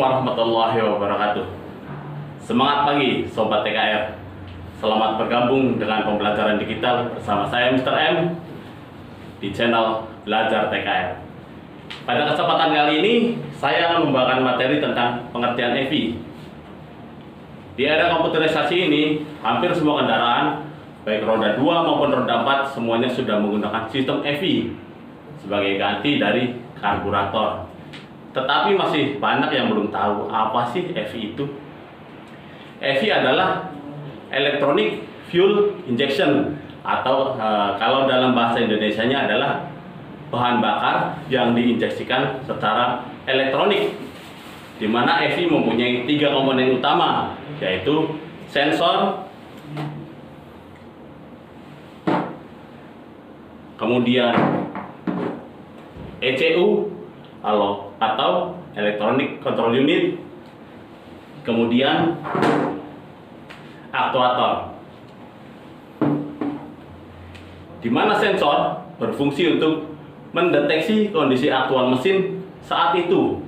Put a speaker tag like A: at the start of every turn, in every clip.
A: warahmatullahi wabarakatuh. Semangat pagi Sobat TKR. Selamat bergabung dengan pembelajaran digital bersama saya Mr. M di channel Belajar TKR. Pada kesempatan kali ini saya akan membawakan materi tentang pengertian EV. Di era komputerisasi ini, hampir semua kendaraan baik roda 2 maupun roda 4 semuanya sudah menggunakan sistem EV sebagai ganti dari karburator. Tetapi masih banyak yang belum tahu apa sih EV itu. EV adalah Electronic Fuel Injection atau kalau dalam bahasa Indonesianya adalah bahan bakar yang diinjeksikan secara elektronik, di mana EV mempunyai 3 komponen utama, yaitu sensor, kemudian ECU atau Electronic Control Unit, kemudian aktuator, di mana sensor berfungsi untuk mendeteksi kondisi aktual mesin saat itu,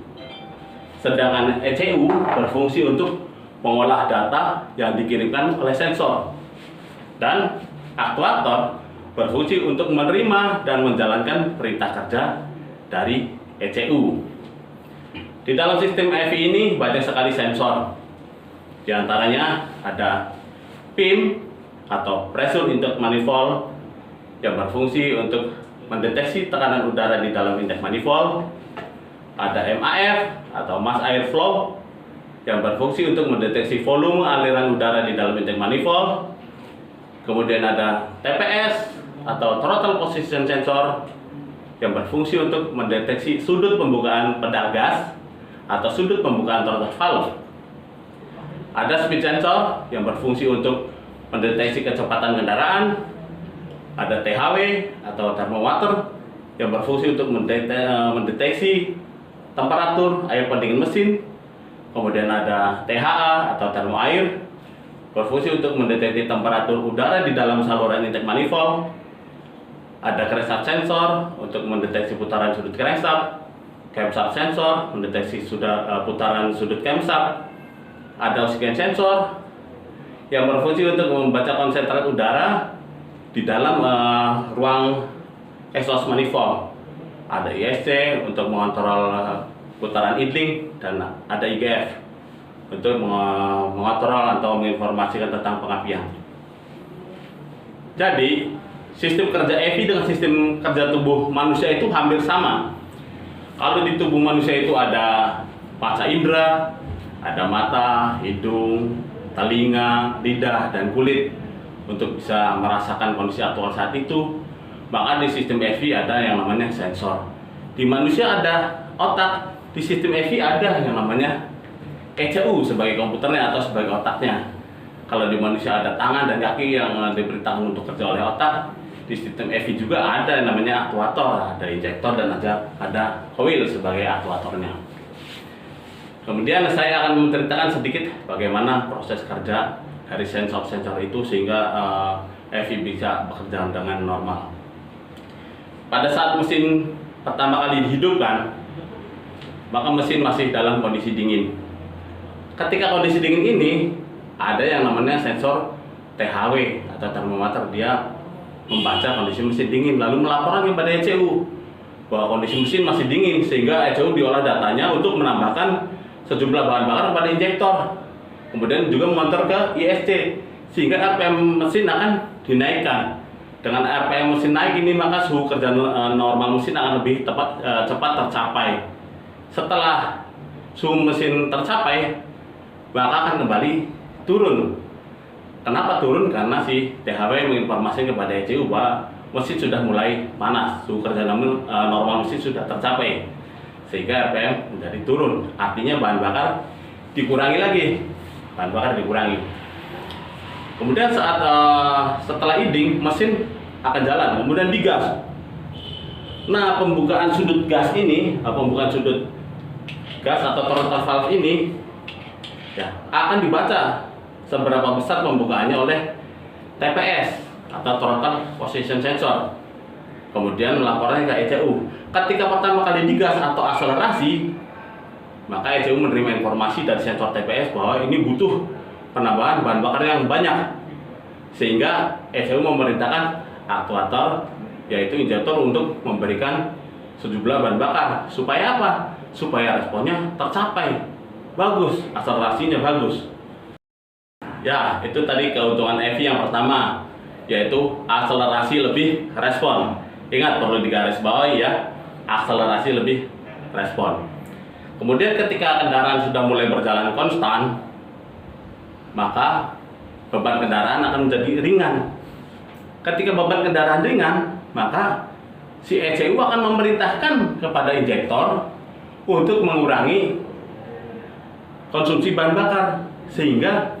A: sedangkan ECU berfungsi untuk mengolah data yang dikirimkan oleh sensor, dan aktuator berfungsi untuk menerima dan menjalankan perintah kerja dari ECU. Di dalam sistem EV ini banyak sekali sensor. Di antaranya ada PIM atau Pressure Intake Manifold yang berfungsi untuk mendeteksi tekanan udara di dalam intake manifold. Ada MAF atau Mass Air Flow yang berfungsi untuk mendeteksi volume aliran udara di dalam intake manifold. Kemudian ada TPS atau Throttle Position Sensor yang berfungsi untuk mendeteksi sudut pembukaan pedal gas atau sudut pembukaan throttle valve. Ada Speed Sensor yang berfungsi untuk mendeteksi kecepatan kendaraan. Ada THW atau Thermometer yang berfungsi untuk mendeteksi temperatur air pendingin mesin. Kemudian ada THA atau Thermo Air, berfungsi untuk mendeteksi temperatur udara di dalam saluran intake manifold. Ada Crankshaft Sensor untuk mendeteksi putaran sudut crankshaft. Camshaft Sensor mendeteksi putaran sudut camshaft. Ada Oxygen Sensor yang berfungsi untuk membaca konsentrat udara di dalam ruang exhaust manifold. Ada ISC untuk mengontrol putaran idling, dan ada IGF untuk mengontrol atau menginformasikan tentang pengapian. Jadi sistem kerja EV dengan sistem kerja tubuh manusia itu hampir sama. Kalau di tubuh manusia itu ada panca indera, ada mata, hidung, telinga, lidah, dan kulit untuk bisa merasakan kondisi aktual saat itu. Maka di sistem EV ada yang namanya sensor. Di manusia ada otak, di sistem EV ada yang namanya ECU sebagai komputernya atau sebagai otaknya. Kalau di manusia ada tangan dan kaki yang diberitakan untuk kerja oleh otak, di sistem EV juga ada yang namanya aktuator, ada injektor dan ada coil sebagai aktuatornya. Kemudian saya akan menceritakan sedikit bagaimana proses kerja dari sensor-sensor itu sehingga EV bisa bekerja dengan normal. Pada saat mesin pertama kali dihidupkan, maka mesin masih dalam kondisi dingin. Ketika kondisi dingin ini, ada yang namanya sensor THW atau termometer. Dia membaca kondisi mesin dingin lalu melaporkan kepada ECU bahwa kondisi mesin masih dingin, sehingga ECU diolah datanya untuk menambahkan sejumlah bahan bakar pada injektor. Kemudian juga mengontrol ke ISC sehingga RPM mesin akan dinaikkan. Dengan RPM mesin naik ini, maka suhu kerja normal mesin akan lebih cepat tercapai. Setelah suhu mesin tercapai, maka akan kembali turun. Kenapa turun? Karena si THW menginformasikan kepada ECU bahwa mesin sudah mulai panas, suhu kerja normal mesin sudah tercapai, sehingga RPM menjadi turun. Artinya bahan bakar dikurangi lagi, Kemudian setelah idling, mesin akan jalan, kemudian digas. Nah, pembukaan sudut gas atau throttle valve ini ya akan dibaca seberapa besar pembukaannya oleh TPS atau Throttle Position Sensor. Kemudian melaporkan ke ECU. Ketika pertama kali digas atau akselerasi, maka ECU menerima informasi dari sensor TPS bahwa ini butuh penambahan bahan bakar yang banyak, sehingga ECU memerintahkan aktuator yaitu injektor untuk memberikan sejumlah bahan bakar. Supaya apa? Supaya responnya tercapai bagus, akselerasinya bagus. Ya, itu tadi keuntungan EV yang pertama, yaitu akselerasi lebih respon. Ingat, perlu digarisbawahi ya, akselerasi lebih respon. Kemudian ketika kendaraan sudah mulai berjalan konstan, maka beban kendaraan akan menjadi ringan. Ketika beban kendaraan ringan, maka si ECU akan memerintahkan kepada injektor untuk mengurangi konsumsi bahan bakar, sehingga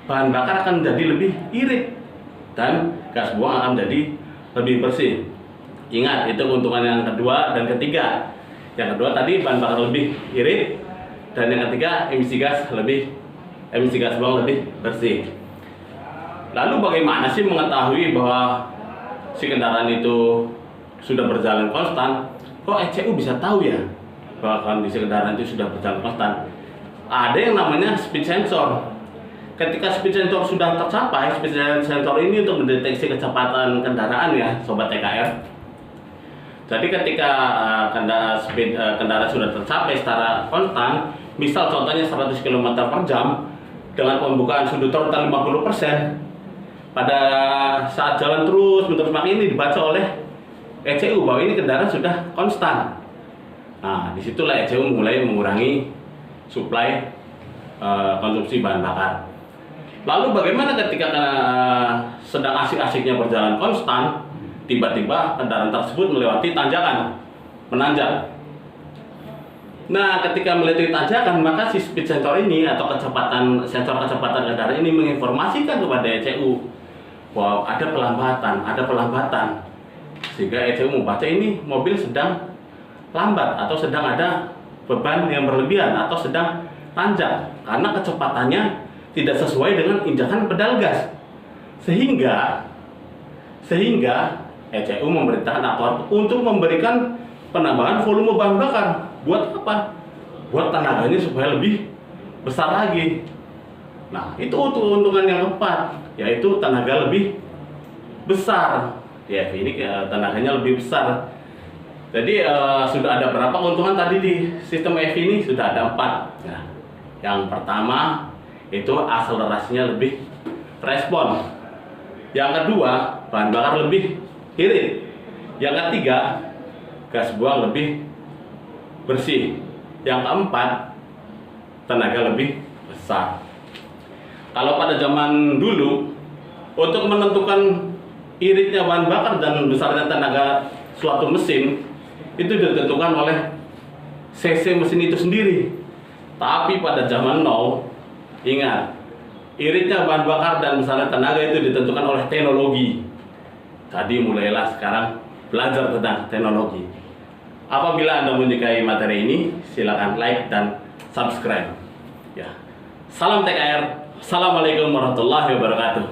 A: bahan bakar akan menjadi lebih irit dan gas buang akan menjadi lebih bersih. Ingat, itu keuntungan yang kedua dan ketiga. Yang kedua tadi bahan bakar lebih irit, dan yang ketiga emisi gas buang lebih bersih. Lalu bagaimana sih mengetahui bahwa si kendaraan itu sudah berjalan konstan? Kok ECU bisa tahu ya bahwa kondisi kendaraan itu sudah berjalan konstan? Ada yang namanya speed sensor. Ketika speed sensor sudah tercapai, speed sensor ini untuk mendeteksi kecepatan kendaraan ya, sobat TKR. Jadi ketika kendaraan sudah tercapai secara konstan, misal contohnya 100 km per jam dengan pembukaan sudut total 50%, pada saat jalan terus ini dibaca oleh ECU bahwa ini kendaraan sudah konstan. Nah, disitulah ECU mulai mengurangi suplai konsumsi bahan bakar. Lalu bagaimana ketika sedang asik-asiknya berjalan konstan, tiba-tiba kendaraan tersebut melewati tanjakan, menanjak. Nah, ketika melewati tanjakan, maka si speed sensor ini atau sensor kecepatan kendaraan ini menginformasikan kepada ECU bahwa ada pelambatan, sehingga ECU membaca ini mobil sedang lambat atau sedang ada beban yang berlebihan atau sedang tanjak karena kecepatannya tidak sesuai dengan injakan pedal gas, sehingga ECU memerintahkan aktuator untuk memberikan penambahan volume bahan bakar. Buat apa? Buat tenaganya supaya lebih besar lagi. Nah, itu keuntungan yang keempat, yaitu tenaga lebih besar. Ya, ini tenaganya lebih besar. Jadi sudah ada berapa keuntungan tadi di sistem EV ini? Sudah ada 4. Nah, yang pertama itu akselerasinya lebih respon. Yang kedua, bahan bakar lebih irit. Yang ketiga, gas buang lebih bersih. Yang keempat, tenaga lebih besar. Kalau pada zaman dulu, untuk menentukan iritnya bahan bakar dan besarnya tenaga suatu mesin, itu ditentukan oleh cc mesin itu sendiri. Tapi pada zaman now, ingat, iritnya bahan bakar dan besarnya tenaga itu ditentukan oleh teknologi. Jadi mulailah sekarang belajar tentang teknologi. Apabila Anda menyukai materi ini, silakan like dan subscribe. Ya. Salam TKR. Assalamualaikum warahmatullahi wabarakatuh.